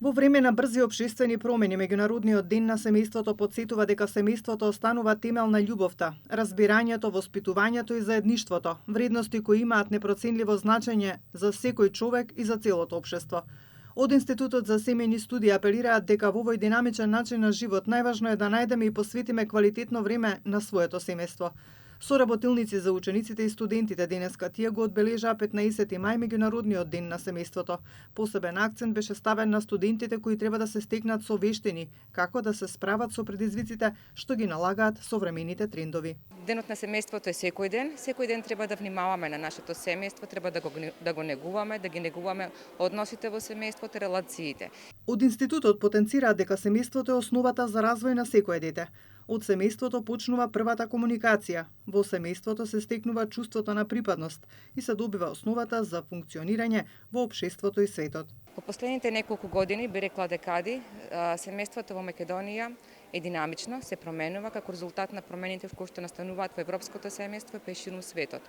Во време на брзи општествени промени, Меѓународниот ден на семејството потсетува дека семејството останува темел на љубовта, разбирањето, воспитувањето и заедништвото, вредности кои имаат непроценливо значење за секој човек и за целото општество. Од Институтот за семејни студии апелираат дека во овој динамичен начин на живот најважно е да најдеме и посветиме квалитетно време на своето семејство. Соработилници за учениците и студентите денеска тие го одбележаа 15 мај Меѓународниот ден на семејството. Посебен акцент беше ставен на студентите кои треба да се стекнат со вештини како да се справат со предизвиците што ги налагаат современите трендови. Денот на семејството е секој ден. Секој ден треба да внимаваме на нашето семејство, треба да го негуваме, да ги негуваме односите во семејството, релациите. Од Институтот потенцираат дека семејството е основата за развој на секое дете. Од семејството почнува првата комуникација. Во семејството се стекнува чувството на припадност и се добива основата за функционирање во општеството и светот. Во последните неколку години, би рекла декади, семејството во Македонија е динамично, се променува како резултат на промените кои што настануваат во европското семејство и ширум светот.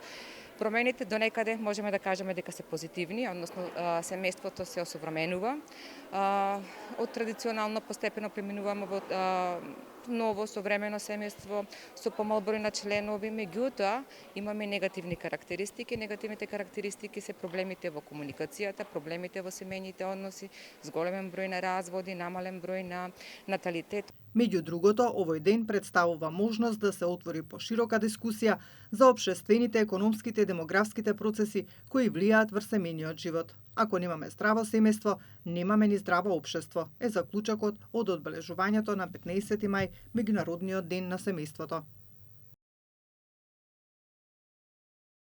Промените донекаде можеме да кажеме дека се позитивни, односно семејството се осовременува. Од традиционално постепено преминуваме во ново современо семејство со помал број на членови, меѓутоа имаме негативни карактеристики. Негативните карактеристики се проблемите во комуникацијата, проблемите во семејните односи, зголемен број на разводи, намален број на наталитет. Меѓу другото, овој ден представува можност да се отвори поширока дискусија за општествените, економските и демографските процеси кои влијаат врз семејниот живот. Ако немаме здраво семејство, немаме ни здраво општество, е заклучокот од одбележувањето на 15 мај Меѓународниот ден на семејството.